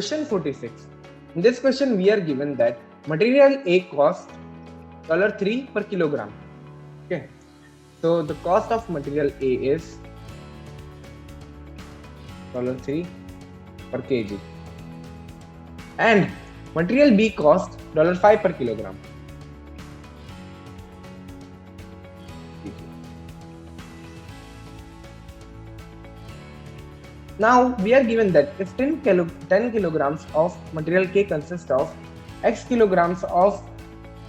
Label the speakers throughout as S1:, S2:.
S1: Question 46. In this question, we are given that material A costs $3 per kilogram. Okay. So the cost of material A is $3 per kg. And material B costs $5 per kilogram. Now we are given that if 10 kilograms of material K consists of X kilograms of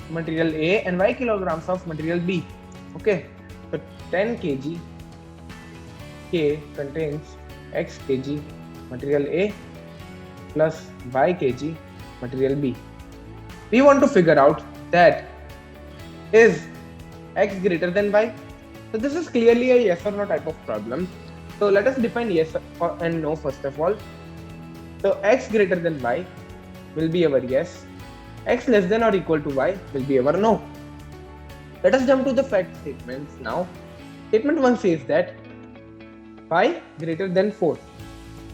S1: material A and Y kilograms of material B. Okay, so 10 kg K contains X kg material A plus Y kg material B. We want to figure out that is X greater than Y. So this is clearly a yes or no type of problem. So let us define yes and no first of all. So X greater than Y will be our yes. X less than or equal to Y will be our no. Let us jump to the fact statements now. Statement 1 says that Y greater than 4.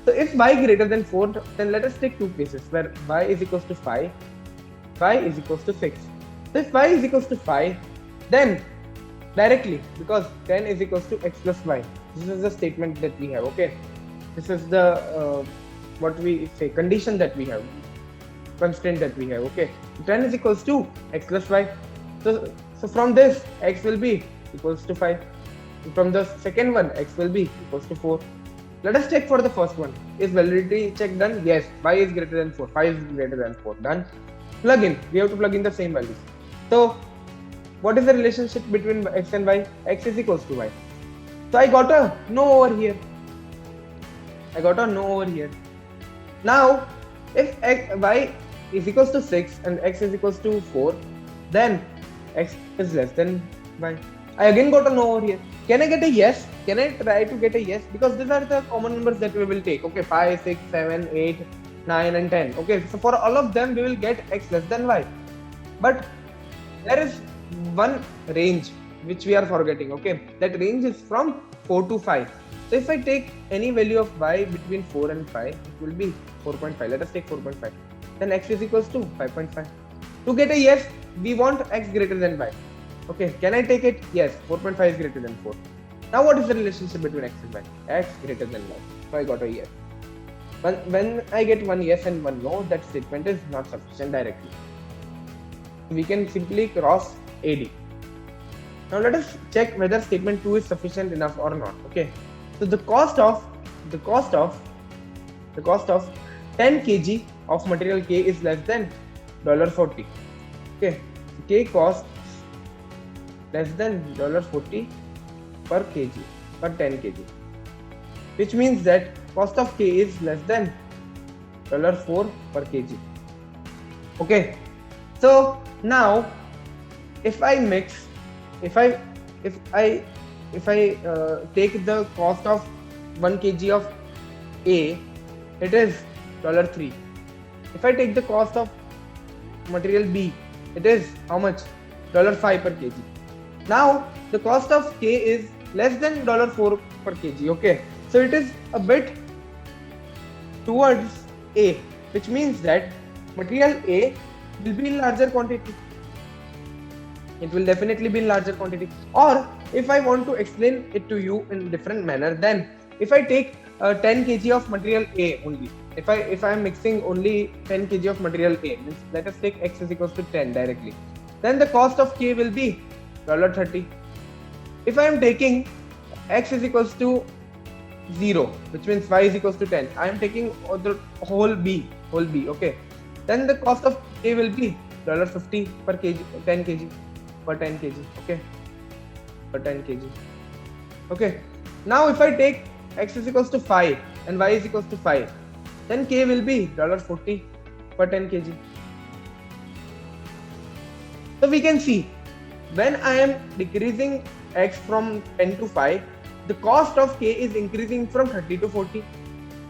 S1: So if Y greater than 4, then let us take two cases where Y is equals to 5, Y is equals to 6. So if Y is equals to 5, then directly, because 10 is equals to X plus Y. This is the statement that we have, okay? This is the, what we say, condition that we have, constraint that we have, okay? 10 is equals to X plus Y. So from this, X will be equals to 5. From the second one, X will be equals to 4. Let us check for the first one. Is validity check done? Yes. Y is greater than 4. 5 is greater than 4. Done. Plug in. We have to plug in the same values. So what is the relationship between X and Y? X is equals to Y. So I got a no over here. Now, if Y is equals to 6 and X is equals to 4, then X is less than Y. I again got a no over here. Can I get a yes? Can I try to get a yes? Because these are the common numbers that we will take. Okay, 5, 6, 7, 8, 9 and 10. Okay, so for all of them, we will get X less than Y. But there is one range which we are forgetting. Okay, that range is from 4 to 5. So if I take any value of Y between 4 and 5, it will be 4.5. Let us take 4.5. Then X is equals to 5.5. To get a yes, we want X greater than Y. Okay, can I take it? Yes, 4.5 is greater than 4. Now what is the relationship between X and Y? X greater than Y. So I got a yes. When I get one yes and one no, that statement is not sufficient directly. We can simply cross AD. Now let us check whether statement 2 is sufficient enough or not. Okay. So the cost of 10 kg of material K is less than $40. Okay. K costs less than $40 per kg, per 10 kg. Which means that cost of K is less than $4 per kg. Okay. So now if I take the cost of 1 kg of A, it is $3. If I take the cost of material B, it is how much? $5 per kg. Now the cost of K is less than $4 per kg. Okay, so it is a bit towards A, which means that material A will be in larger quantity. It will definitely be in larger quantity. Or if I want to explain it to you in different manner, then if I take 10 kg of material A only, if I am mixing only 10 kg of material A, means let us take X is equals to 10 directly, then the cost of K will be $30. If I am taking X is equals to 0, which means Y is equals to 10, I am taking the whole B, okay, then the cost of K will be $50 per kg, 10 kg. Per 10 kg, okay, per 10 kg. Okay, now if I take X is equals to 5 and Y is equals to 5, then K will be $40 per 10 kg. So we can see when I am decreasing X from 10 to 5, the cost of K is increasing from 30 to 40.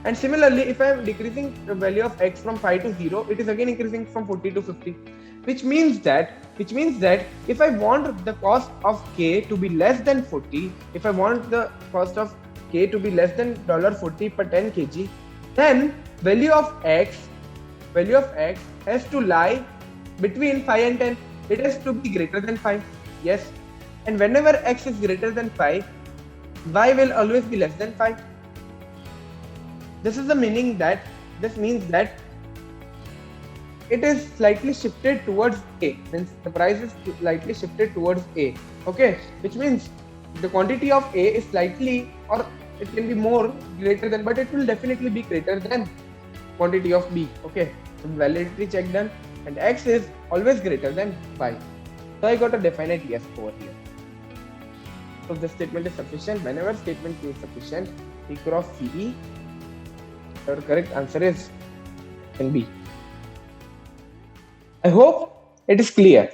S1: And similarly, if I am decreasing the value of X from 5 to 0, it is again increasing from 40 to 50. Which means that if I want the cost of K to be less than 40, if I want the cost of K to be less than $40 per 10 kg, then value of X value of x has to lie between 5 and 10. It has to be greater than 5. Yes. And whenever x is greater than 5, y will always be less than 5. This is the meaning that this means that it is slightly shifted towards A. Means the price is slightly shifted towards A. Okay, which means the quantity of A is slightly, or it can be more greater than, but it will definitely be greater than quantity of B. Okay, so validity check done, and X is always greater than Y. So I got a definite yes over here. So the statement is sufficient. Whenever statement Q is sufficient, P cross CE, our correct answer is in B. I hope it is clear.